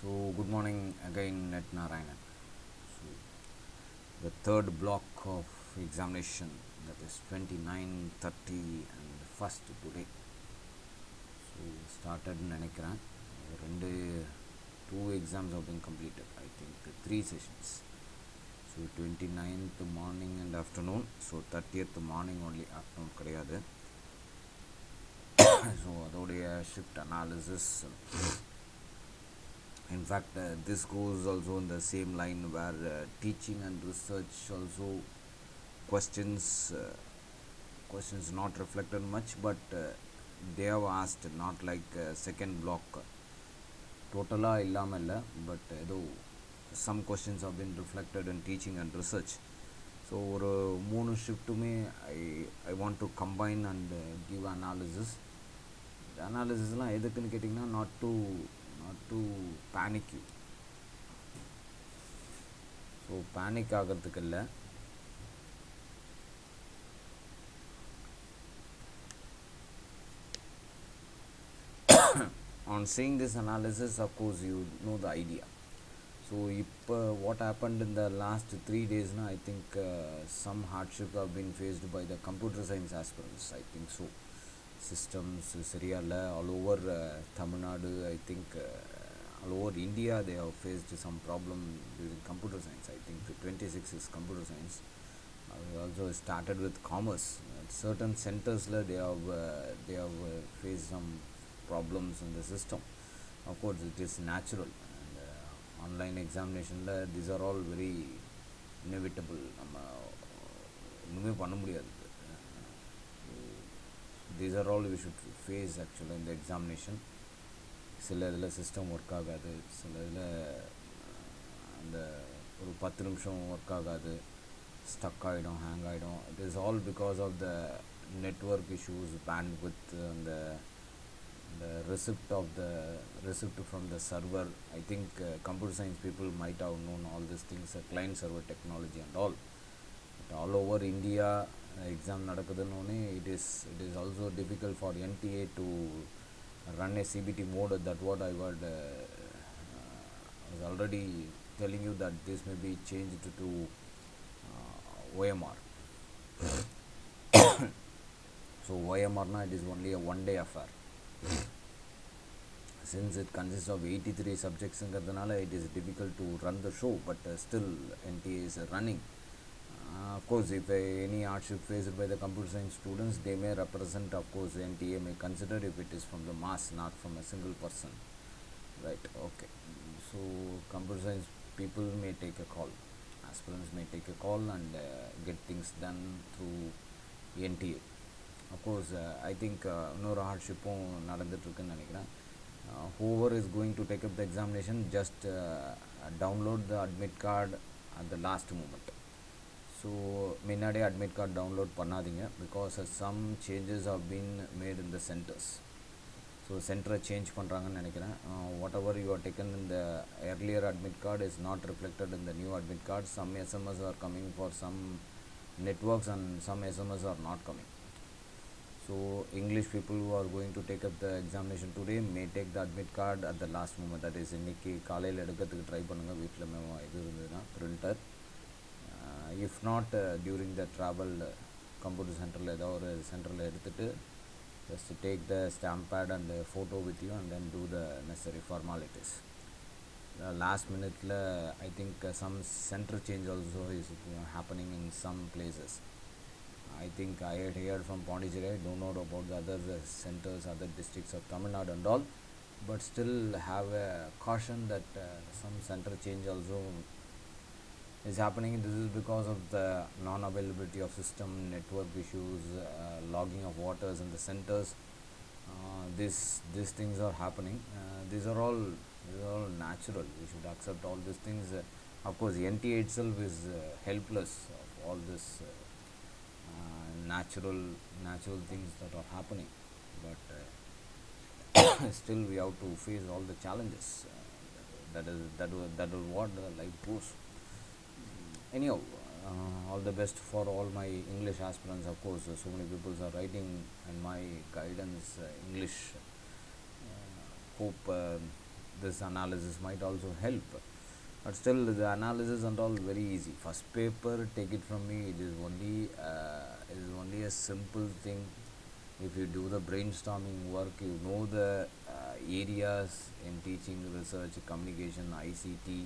So, good morning again at Narayanan. So, the third block of examination, that is 29, 30, and first today. So, started நினைக்கிறேன் ரெண்டு two exams have been completed. I think three sessions. So, 29th morning and afternoon. So, 30th morning only, afternoon கிடையாது. So, அதோடைய shift analysis. In fact, this goes also in the same line where teaching and research also questions not reflected much, but they have asked not like second block totala illama illa, but though some questions have been reflected in teaching and research. So ஒரு மூணு ஷிஃப்ட்டுமே I want to combine and give analysis. The analysisலாம் எதுக்குன்னு கேட்டிங்கன்னா not to panic you. So panic ஆகிறதுக்கு இல்லை, on seeing this analysis, of course you know the idea. So what happened in the last 3 days now, I think some hardship have been faced by the computer science aspirants. I think so. Systems சரியா இல்லை, all over Tamil Nadu, I think all over India they have faced some problem using computer science. I think 26 is computer science. We also started with commerce. At certain centers they have faced some problems in the system. Of course it is natural, and online examination these are all very inevitable. நம்ம ஒன்றுமே பண்ண முடியாது. These are all we should face actually in the examination. சில இதில் system work ஆகாது, சில இதில் அந்த ஒரு 10 நிமிஷம் ஒர்க் ஆகாது, ஸ்டக் ஆகிடும், ஹேங் ஆகிடும். It is all because of the network issues, bandwidth, அந்த receipt from the server. I think computer science people might have known all these things, client server technology and all. But all over India exam நடக்குதுன்னு it is also difficult for NTA to run a CBT mode. That what I was already telling you, that this may be changed to OMR. So OMR now it is only a one-day affair. Since it consists of 83 subjects, it is difficult to run the show, but still NTA is running. Of course, if any hardship faced by the computer science students, they may represent, of course, NTA may consider if it is from the mass, not from a single person. Right, okay. So, computer science people may take a call. Aspirants may take a call and get things done through NTA. Of course, I think இன்னொரு ஹார்ட்ஷிப்பும் நடந்துட்டுருக்குன்னு நினைக்கிறேன். Whoever is going to take up the examination, just download the admit card at the last moment. So முன்னாடியே admit card download பண்ணாதீங்க, because some changes have been made in the centers. So center change பண்ணுறாங்கன்னு நினைக்கிறேன். Whatever you are taken in the earlier admit card is not reflected in the new admit card. Some SMS are coming for some networks and some SMS are not coming. So English people who are going to take up the examination today may take the admit card at the last moment. That is, இன்னைக்கு காலையில் எடுக்கிறதுக்கு try பண்ணுங்கள், வீட்டில் மேமோ இது இருந்ததுன்னா printer. If not, during the travel, computer central ஏதாவது ஒரு சென்டரில் எடுத்துகிட்டு just take the stamp pad and photo with you and then do the necessary formalities. Last minute I think some center change also is happening in some places. I think I had heard from Pondicherry. I don't know about the other centers, other districts of Tamil Nadu and all, but still have a caution that some center change also is happening. This is because of the non-availability of system, network issues, logging of waters in the centers. These things are happening. These are all natural. We should accept all these things. Of course, NTA itself is helpless of all this natural things that are happening, but still we have to face all the challenges. That is what life goes. Anyhow, all the best for all my English aspirants. Of course, so many people are writing and my guidance English. Hope this analysis might also help. But still, the analysis and all very easy. First paper, take it from me, it is only a simple thing. If you do the brainstorming work, you know the areas in teaching, research, communication, ICT,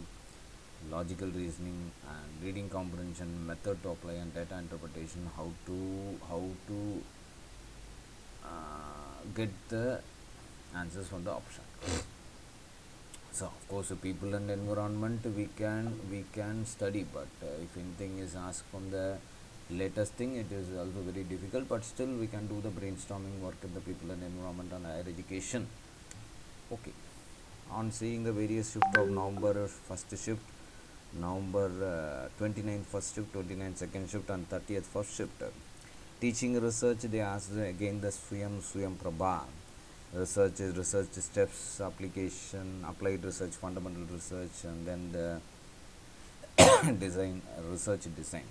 logical reasoning, and reading comprehension, method to apply, and data interpretation. How to get the answers from the option. So of course, people and environment we can study, but if anything is asked from the latest thing, it is also very difficult. But still, we can do the brainstorming work in the people and environment and higher education. Okay. On seeing the various shift of November first shift, November 29th first shift, 29th second shift, and 30th first shift. Teaching research, they asked again the Swayam Prabha. Research is research steps, application, applied research, fundamental research, and then the design, research design.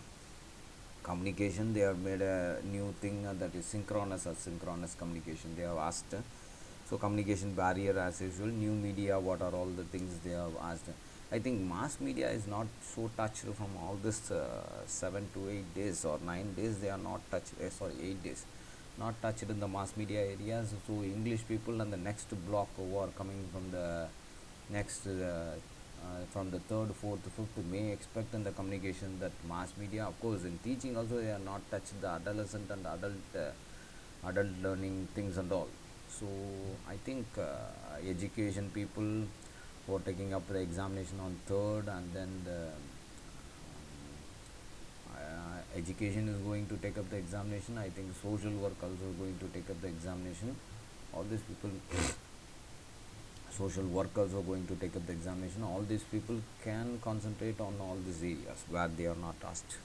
Communication, they have made a new thing that is synchronous or synchronous communication. They have asked. So communication barrier as usual. New media, what are all the things they have asked? I think mass media is not so touched from all this 7 to 8 days or 9 days. They are not touched. Sorry, 8 days, not touched in the mass media areas. So English people and the next block who are coming from the next from the third, fourth, fifth may expect in the communication that mass media. Of course, in teaching also they are not touched the adolescent and adult learning things and all. So I think education people who are taking up the examination on third, and then the education is going to take up the examination. I think social work also going to take up the examination. All these people, social work also going to take up the examination. All these people can concentrate on all these areas where they are not asked.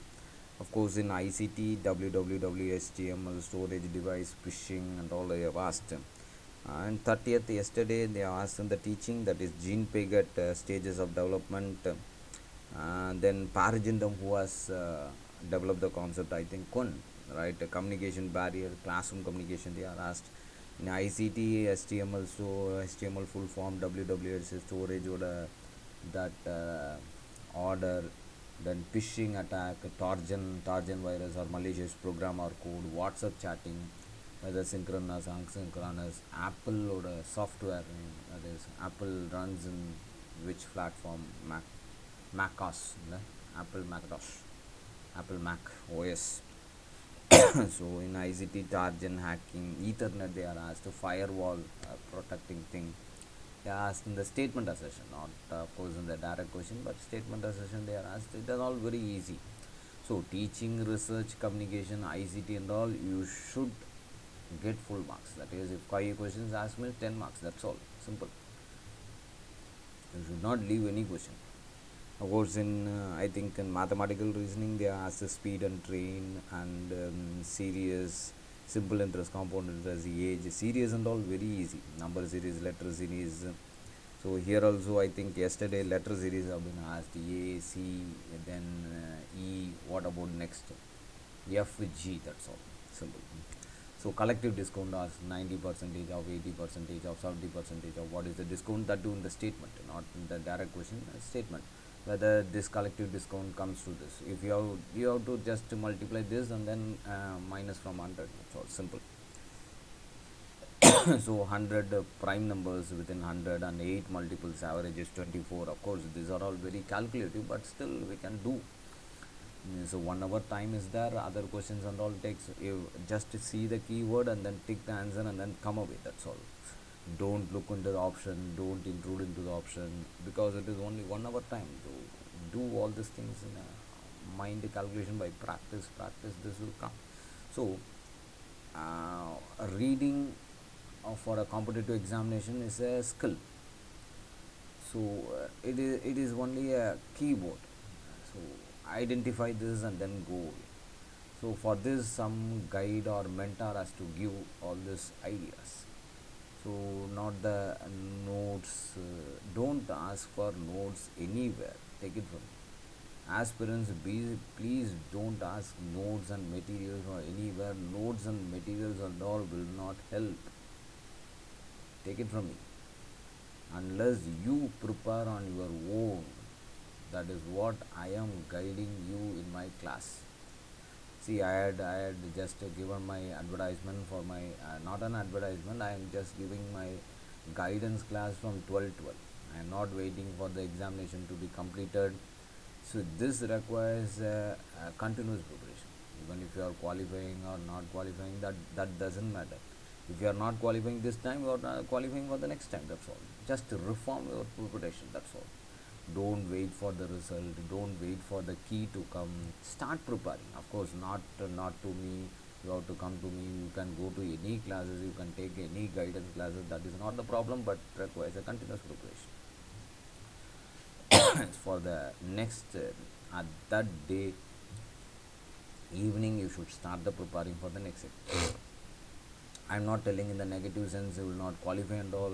Of course, in ICT, www, HTML, storage device, phishing, and all they have asked. And 30th, yesterday, they asked in the teaching, that is gene Piaget stages of development. Then Parijindam, who has developed the concept, I think Kun, right? Communication barrier, classroom communication, they are asked. In ICT, HTML, so HTML full form, WWS storage order, that order, then phishing attack, Trojan virus or malicious program or code, WhatsApp chatting, whether synchronous, asynchronous, Apple or software, that is Apple runs in which platform, Mac OS, Apple Macintosh, Apple Mac OS. So in ICT, Trojan hacking, Ethernet, they are asked, firewall protecting thing. They are asked in the statement assertion, not of course in the direct question, but statement assertion they are asked. It is all very easy. So teaching, research, communication, ICT and all, you should get full marks. That is, if 5 questions asked means 10 marks. That's all. Simple. You should not leave any question. Of course, in I think in mathematical reasoning, they ask the speed and train, and series, simple interest, compound interest, age, series and all very easy. Number series, letter series. So here also, I think yesterday letter series have been asked, A, C, then E. What about next? F, G. That's all. Simple. So collective discount asks 90% of 80% of 70% of what is the discount, that do in the statement, not in the direct question, statement. Whether this collective discount comes to this. If you have to just multiply this and then minus from 100. That's all. Simple. So 100 prime numbers within 100 and 8 multiples average is 24. Of course, these are all very calculative, but still we can do. So 1 hour time is there. Other questions and all takes, you just see the keyword and then tick the answer and then come away. That's all. Don't look into the option, don't intrude into the option, because it is only 1 hour time. So do all these things in a mind calculation. By practice, this will come. So reading for a competitive examination is a skill. So it is only a keyboard. So identify this and then go. So for this, some guide or mentor has to give all these ideas. So not the notes. Don't ask for notes anywhere. Take it from me. Aspirants, please don't ask notes and materials or anywhere. Notes and materials and all will not help. Take it from me. unless you prepare on your own. That is what I am guiding you in my class. See, I had just given my advertisement for my not an advertisement. I am just giving my guidance class from 12. I am not waiting for the examination to be completed. So this requires continuous preparation. Even if you are qualifying or not qualifying, that doesn't matter. If you are not qualifying this time, you are not qualifying for the next time. That's all. Just reform your preparation. That's all. Don't wait for the result. Don't wait for the key to come. Start preparing. Of course, not to me. You have to come to me. You can go to any classes. You can take any guidance classes. That is not the problem, but requires a continuous preparation. For the next at that day evening, you should start the preparing for the next exam. I'm not telling in the negative sense you will not qualify and all.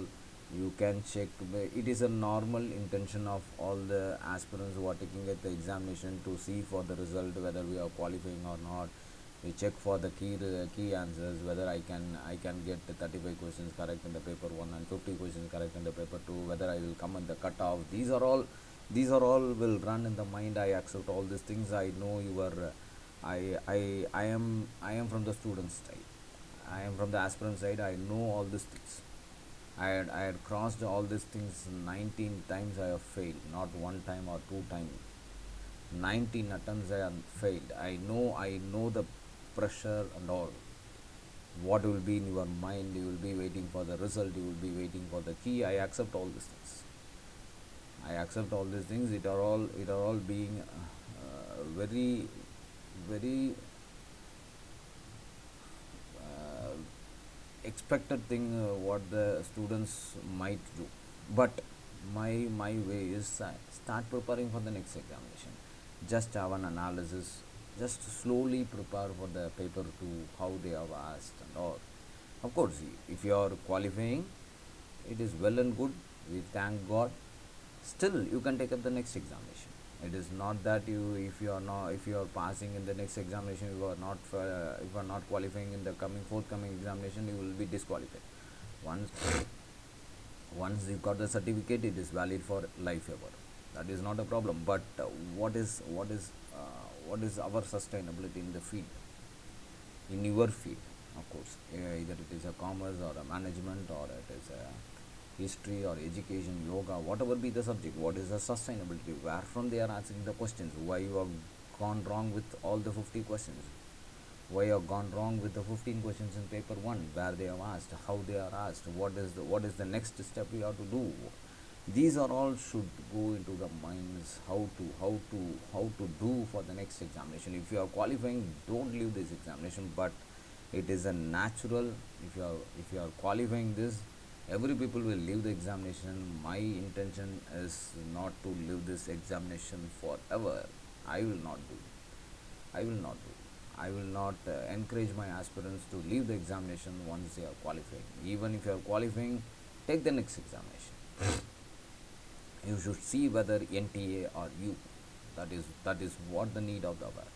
You can check. It is a normal intention of all the aspirants who are taking at the examination to see for the result whether we are qualifying or not. We check for the key answers, whether I can get the 35 questions correct in the paper 1 and 50 questions correct in the paper 2, whether I will come in the cutoff. These are all will run in the mind. I accept all these things. I know you are I am from the student side. I am from the aspirant side. I know all these things. I had crossed all these things 19 times. I have failed, not one time or two times. 19 attempts I have failed. I know the pressure and all. What will be in your mind? You will be waiting for the result. You will be waiting for the key. I accept all these things. I accept all these things. It are all being very very uh, expected thing what the students might do. But my way is start preparing for the next examination. Just have an analysis. Just slowly prepare for the paper to how they have asked and all. Of course, if you are qualifying, it is well and good. We thank God. Still, you can take up the next examination. It is not that if you are passing in the next examination, if you are not qualifying in the forthcoming examination, you will be disqualified. Once once you got the certificate, it is valid for life ever. That is not a problem. But what is our sustainability in the field, in your field? Of course, either it is a commerce or a management, or it is a history or education, yoga, whatever be the subject. What is the sustainability? Where from they are asking the questions? Why you have gone wrong with all the 50 questions? Why you have gone wrong with the 15 questions in paper 1? Where they have asked, how they are asked, what is the next step we have to do? These are all should go into the minds, how to do for the next examination. If you are qualifying, don't leave this examination. But it is a natural. If you are qualifying this, every people will leave the examination. My intention is not to leave this examination forever. I will not do. I will not do. I will not encourage my aspirants to leave the examination once they are qualifying. Even if you are qualifying, take the next examination. You should see whether NTA or you. That is what the need of the hour.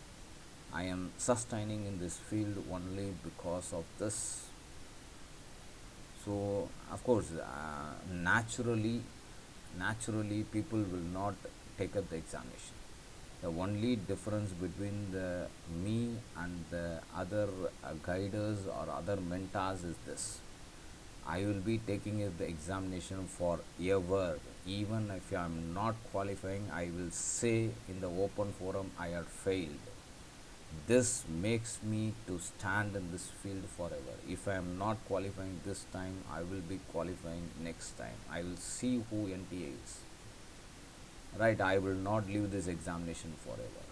I am sustaining in this field only because of this. So of course, naturally people will not take up the examination. The only difference between the me and the other guiders or other mentors is this: I will be taking the examination forever. Even if I am not qualifying, I will say in the open forum I have failed. This makes me to stand in this field forever. If I am not qualifying this time, I will be qualifying next time. I will see who NTA is. Right, I will not leave this examination forever.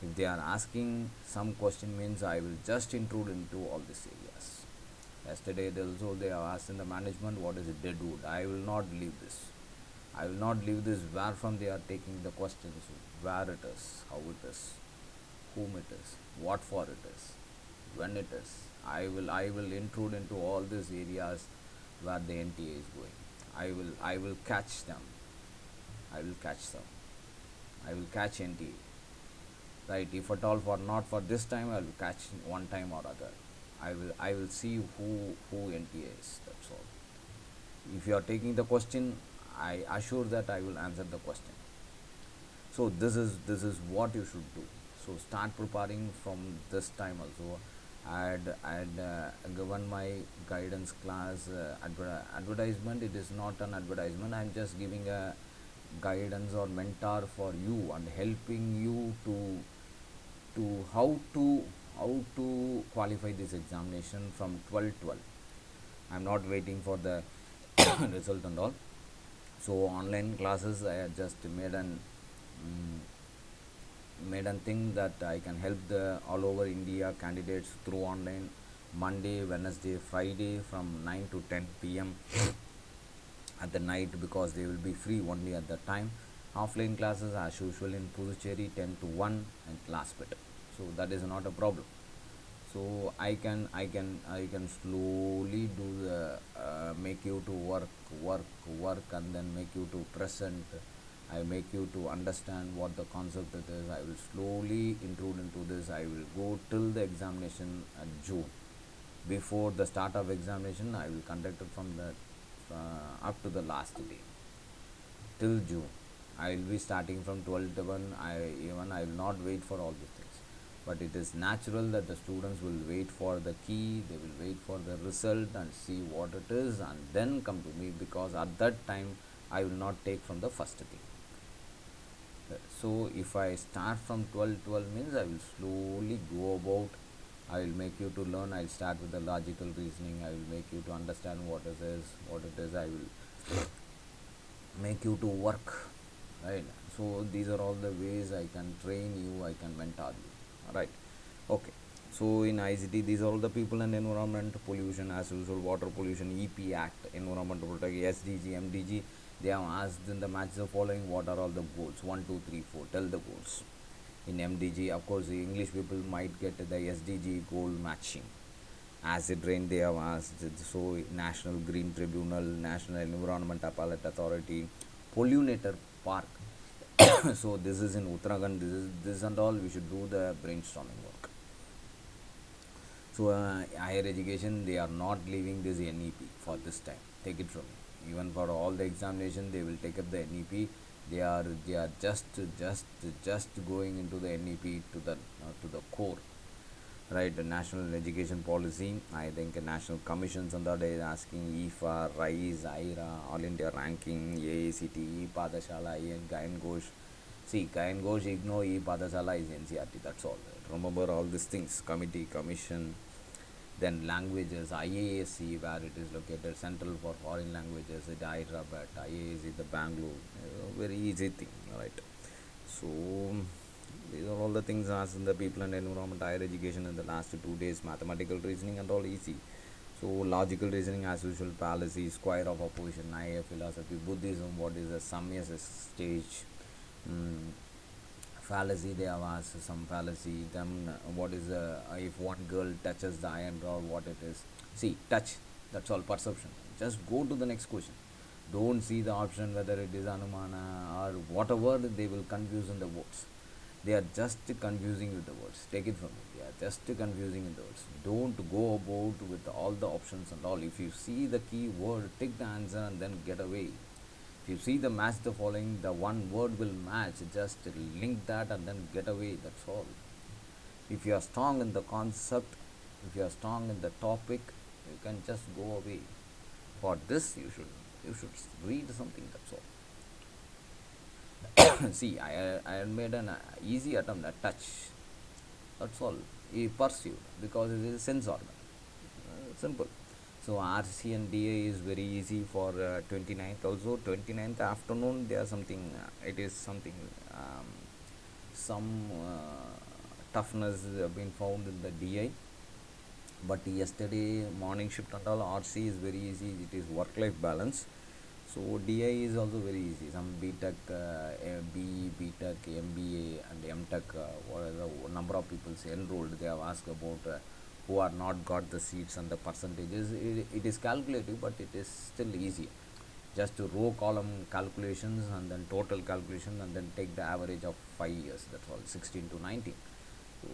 If they are asking some question, means I will just intrude into all these areas. Yesterday also they have asked in the management what is deadwood. I will not leave this. I will not leave this. Where from they are taking the questions, where it is, how it is, whom it is, what for it is, when it is. I will intrude into all these areas where the NTA is going. I will catch them. I will catch them. I will catch NTA. Right? If at all for not for this time, I will catch one time or other. I will see who NTA is. That's all. If you are taking the question, I assure that I will answer the question. So this is what you should do. So start preparing from this time also. I had given my guidance class advertisement. It is not an advertisement. I'm just giving a guidance or mentor for you and helping you to how to qualify this examination from 12 12. I'm not waiting for the result and all. So online classes, I had just made an thing that I can help the all over India candidates through online Monday, Wednesday, Friday from 9 to 10 p.m. at the night, because they will be free only at the time. Offline classes as usual in Puducherry 10 to 1 and last bit. So that is not a problem. So I can slowly do the make you to work and then make you to present. I make you to understand what the concept it is. I will slowly intrude into this. I will go till the examination at June. Before the start of examination, I will conduct it from the up to the last day till June. I will be starting from 12 to 1. I will not wait for all these things. But it is natural that the students will wait for the key, they will wait for the result and see what it is and then come to me, because at that time I will not take from the first thing. So if I start from 12 means I will slowly go about. I will make you to learn. I will start with the logical reasoning. I will make you to understand what it is, I will make you to work, right? So these are all the ways I can train you, I can mentor you, right? Okay. So in ICT, these are all the people and environment pollution as usual, water pollution, EP Act, environment to protect, SDG, MDG. They have asked in the match the following: what are all the goals? 1, 2, 3, 4. Tell the goals. In MDG, of course, the English people might get the SDG goal matching. Acid rain, they have asked. So National Green Tribunal, National Environment Appellate Authority, Pollinator Park. So this is in Uttarakhand. This and all. We should do the brainstorming work. So higher education, they are not leaving this NEP for this time. Take it from me. Even for all the examination, they will take up the NEP. They are just going into the NEP to the core, right? The national education policy, I think national commissions on that is asking IFA, RISE, IRA, All India Ranking, AACTE, Padashala, Gayan Ghosh. See, Gayan Ghosh, ignore Padashala is NCRT, that's all. Remember all these things: committee, commission, then languages, IASC, where it is located, Central for Foreign Languages, it Hyderabad, IASC, the Bangalore, very easy thing, right? So these are all the things asked in the people and environment, higher education in the last 2 days, mathematical reasoning and all easy. So logical reasoning as usual, fallacy, square of opposition, Naya philosophy, Buddhism, what is the samyasa stage, mm, fallacy, they have asked some fallacy. Then what is if one girl touches the iron rod, what it is? See, touch, that's all perception. Just go to the next question. Don't see the option whether it is Anumana or whatever. They will confuse in the words. They are just confusing with the words. Take it from me. They are just confusing in the words. Don't go about with all the options and all. If you see the key word, take the answer and then get away. If you see the match the following, the one word will match. Just link that and then get away. That's all. If you are strong in the concept, if you are strong in the topic, you can just go away. For this, you should read something. That's all. See, I made an easy attempt at touch. That's all. He pursued because it is a sense organ. Simple. So RC and DA is very easy for 29th. Also 29th afternoon there are something. It is something. Some toughness have been found in the DI. But yesterday morning shift and all, RC is very easy. It is work-life balance. So DI is also very easy. Some BTech, BE, BTech, MBA and MTech, what are the number of people enrolled, they have asked about who are not got the seats and the percentages. It is calculative, but it is still easy. Just row column calculations and then total calculation and then take the average of 5 years. That's all, 16 to 19. So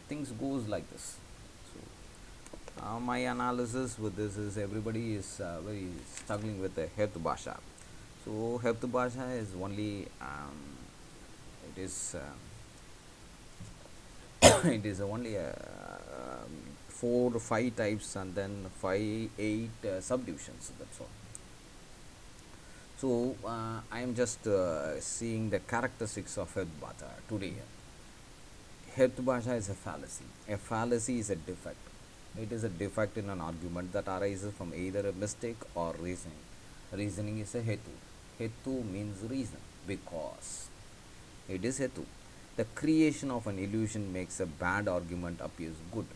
things goes like this. So My analysis with this is everybody is very struggling with the Health Bhasha. So Health Bhasha is only it is it is only 4 or 5 types and then 5 8 subdivisions. That's all. So I am just seeing the characteristics of Health Bhasha today. Health Bhasha is a fallacy. A fallacy is a defect. It is a defect in an argument that arises from either a mistake or reasoning. Reasoning is a hetu. Hetu means reason because it is hetu. The creation of an illusion makes a bad argument appears good.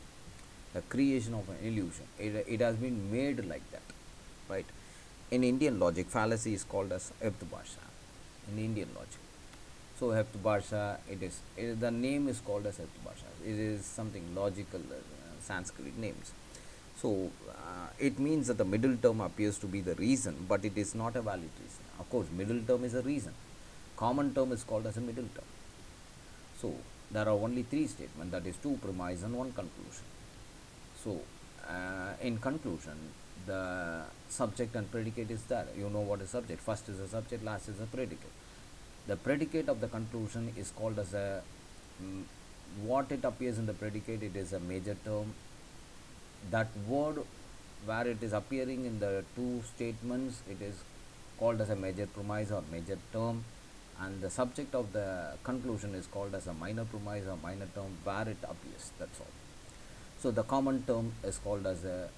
The creation of an illusion, it has been made like that, right? In Indian logic, fallacy is called as Bhasha. In Indian logic. So Bhasha, the name is called as Bhasha. It is something logical, Sanskrit names. So it means that the middle term appears to be the reason, but it is not a valid reason. Of course, middle term is a reason. Common term is called as a middle term. So there are only 3 statements, that is 2 premise and 1 conclusion. So in conclusion, the subject and predicate is there. You know what is subject. First is a subject, last is a predicate. The predicate of the conclusion is called as a what it appears in the predicate, it is a major term. That word where it is appearing in the 2 statements, it is called as a major premise or major term, and the subject of the conclusion is called as a minor premise or minor term where it appears. That's all. So the common term is called as a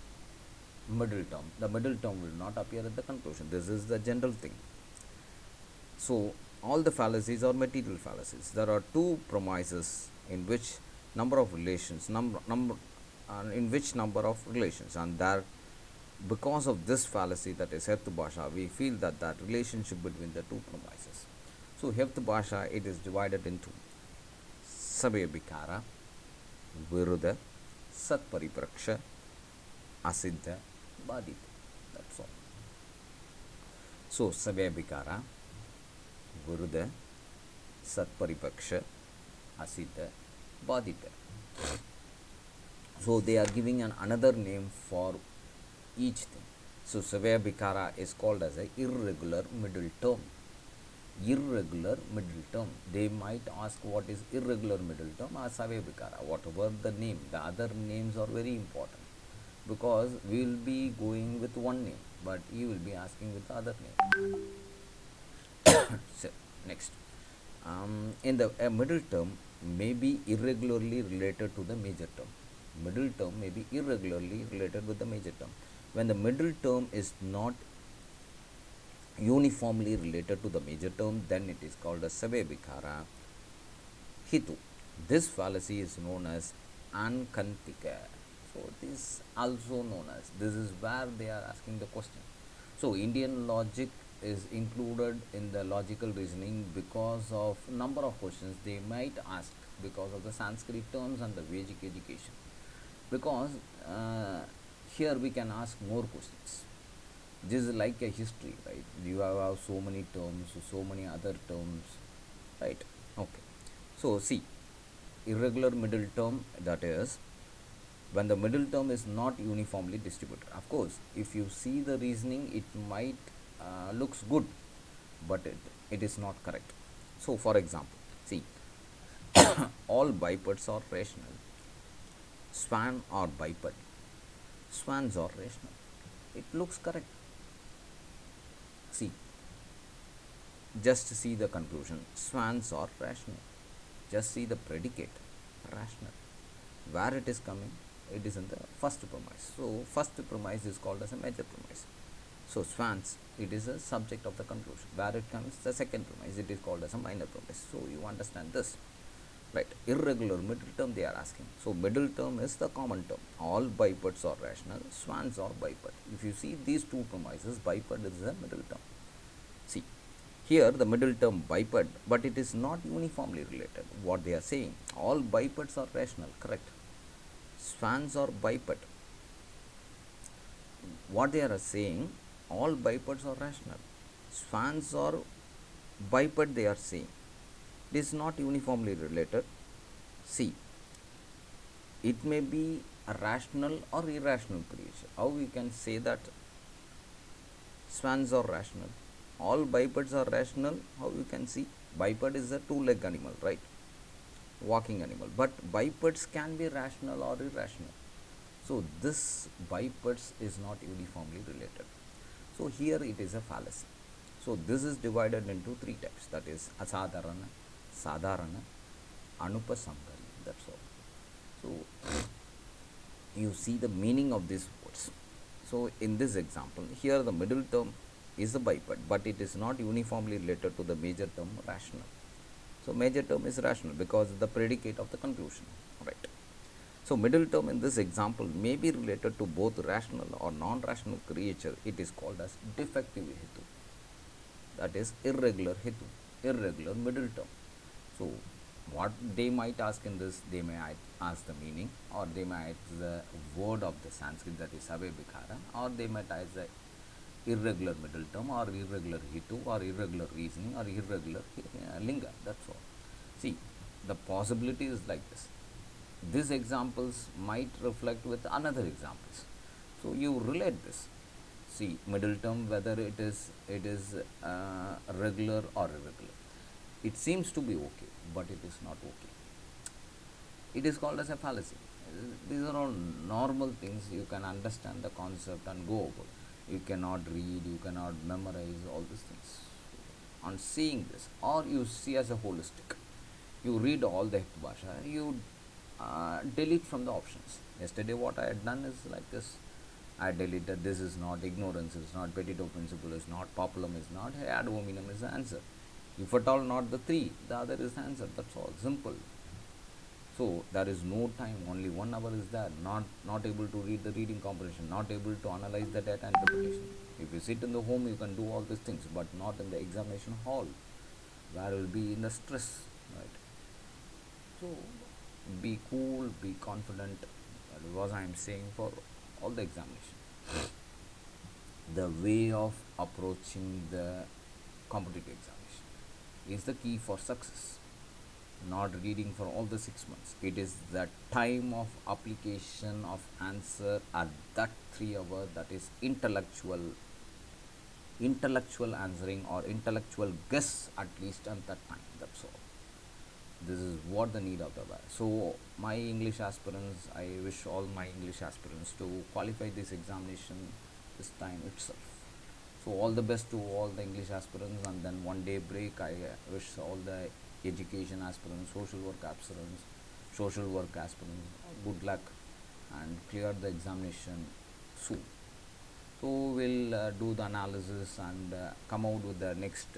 middle term. The middle term will not appear at the conclusion. This is the general thing. So all the fallacies are material fallacies. There are 2 premises in which number of relations, in which number of relations, and there, because of this fallacy, that is Health Bhasha, we feel that relationship between the 2 premises. So Health Bhasha, it is divided into Sabya Bikara, Viruddha, Sat Paripraksha, Asiddha, Badita. That's all. So Sabya Bikara, Viruddha, Sat Paripraksha, Asiddha, Badita. So they are giving another name for each thing. So Savya Bikara is called as a irregular middle term. Irregular middle term. They might ask what is irregular middle term or Savya Bikara. Whatever the name, the other names are very important because we will be going with one name, but you will be asking with the other name. So next, in the middle term may be irregularly related to the major term. Middle term may be irregularly related with the major term. When the middle term is not uniformly related to the major term, then it is called as Savya Bikara Hitu. This fallacy is known as Ankantika. So this also known as, this is where they are asking the question. So Indian logic is included in the logical reasoning because of number of questions they might ask because of the Sanskrit terms and the Vedic education. Because here we can ask more questions. This is like a history, right? You have so many terms, so many other terms, right? Okay. So see, irregular middle term, that is when the middle term is not uniformly distributed. Of course, if you see the reasoning, it might looks good, but it is not correct. So for example, see, all bipeds are rational. Swan or biped. Swans are rational. It looks correct. See, just see the conclusion. Swans are rational. Just see the predicate, rational. Where it is coming, it is in the first premise. So first premise is called as a major premise. So swans, it is a subject of the conclusion. Where it comes, the second premise, it is called as a minor premise. So you understand this, right? Irregular middle term they are asking. So middle term is the common term. All bipeds are rational. Swans are biped. If you see these 2 premises, biped is a middle term. See, here the middle term biped, but it is not uniformly related. What they are saying, all bipeds are rational, correct? Swans are biped. What they are saying, all bipeds are rational. Swans are biped, they are saying. It is not uniformly related. See, it may be a rational or irrational creature. How we can say that swans are rational? All bipeds are rational. How you can see? Biped is a two-leg animal, right? Walking animal. But bipeds can be rational or irrational. So this bipeds is not uniformly related. So here it is a fallacy. So this is divided into three types. That is asadharana, sadharana, anupasankari. That's all. So you see the meaning of these words. So in this example, here the middle term is the biped, but it is not uniformly related to the major term rational. So major term is rational because the predicate of the conclusion, right? So middle term in this example may be related to both rational or non-rational creature. It is called as defective hetu. That is irregular hetu, irregular middle term. So what they might ask in this, they may ask the meaning, or they might ask the word of the Sanskrit, that is Save Bikara, or they might ask the irregular middle term, or irregular hetu, or irregular reasoning, or irregular linga. That's all. See, the possibility is like this. These examples might reflect with another examples. So you relate this. See, middle term, whether it is regular or irregular. It seems to be okay, but it is not okay. It is called as a fallacy. These are all normal things. You can understand the concept and go over. You cannot read, you cannot memorize all these things. On seeing this, or you see as a holistic, you read all the Hektu Bhasha, you delete from the options. Yesterday, what I had done is like this. I deleted this is not, ignorance is not, petito principle is not, populum is not, ad hominem is the answer. If at all not the three, the other is the answer. That's all. Simple. So there is no time, only 1 hour is there. Not able to read the reading comprehension, not able to analyze the data interpretation. If you sit in the home, you can do all these things, but not in the examination hall, where you will be in the stress, right? So be cool, be confident. That is what I am saying for all the examination. The way of approaching the competitive examination is the key for success. Not reading for all the 6 months. It is the time of application of answer at that 3 hour, that is intellectual answering or intellectual guess at least at that time. That's all. This is what the need of the hour. So my English aspirants, I wish all my English aspirants to qualify this examination this time itself. So all the best to all the English aspirants, and then 1 day break. I wish all the education aspirants, social work aspirants, good luck and clear the examination soon. So we'll do the analysis and come out with the next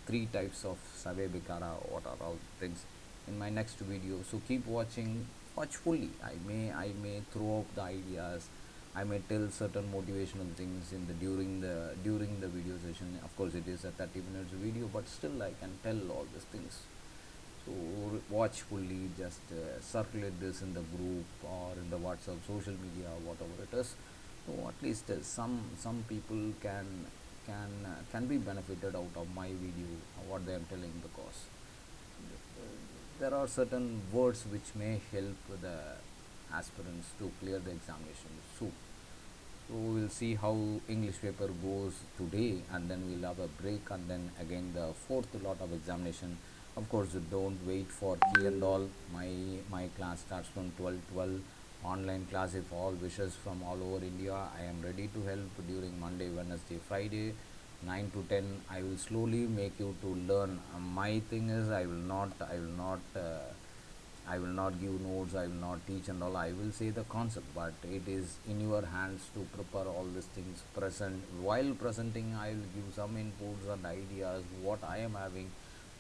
three types of Save Bikara, what are all things, in my next video. So keep watching, watch fully. I may throw up the ideas, I may tell certain motivational things in the during the video session. Of course, it is a 30 minutes video, but still I can tell all these things. So watch fully. Just circulate this in the group or in the WhatsApp, social media, whatever it is. So at least some people can be benefited out of my video, what they am telling, because there are certain words which may help the aspirants to clear the examination. So we'll see how English paper goes today, and then we'll have a break, and then again the fourth lot of examination. Of course, don't wait for key and all. My class starts from 12:12. Online class, if all wishes from all over India. I am ready to help during Monday, Wednesday, Friday, 9 to 10. I will slowly make you to learn. My thing is, I will not give notes, I will not teach and all. I will say the concept, but it is in your hands to prepare all these things. While presenting, I will give some inputs and ideas what I am having,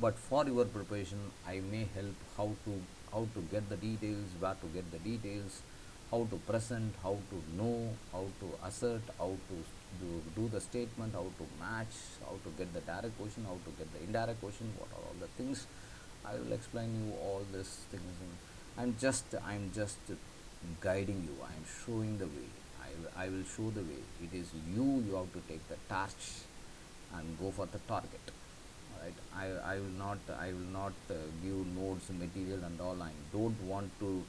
but for your preparation, I may help how to get the details, where to get the details, how to present, how to know, how to assert, how to do the statement, how to match, how to get the direct question, how to get the indirect question, what are all the things. I will explain you all these things. I'm just guiding you. I am showing the way. I will show the way. It is you have to take the torch and go for the target. Right? I will not give notes, material and all. I don't want to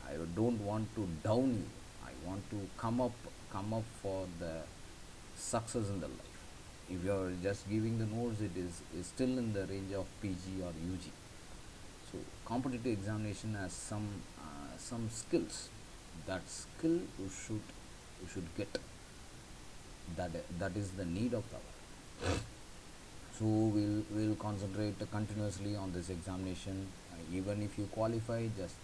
I don't want to down you. I want to come up for the success in the life. If you're just giving the notes, is still in the range of PG or UG. So competitive examination has some skills. That skill you should get. That is the need of the hour. So we'll concentrate continuously on this examination. Even if you qualify, just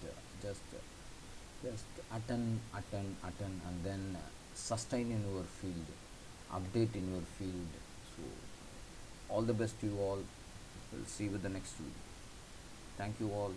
attend, and then sustain in your field, update in your field. So all the best to you all. We'll see you with the next video. Thank you all.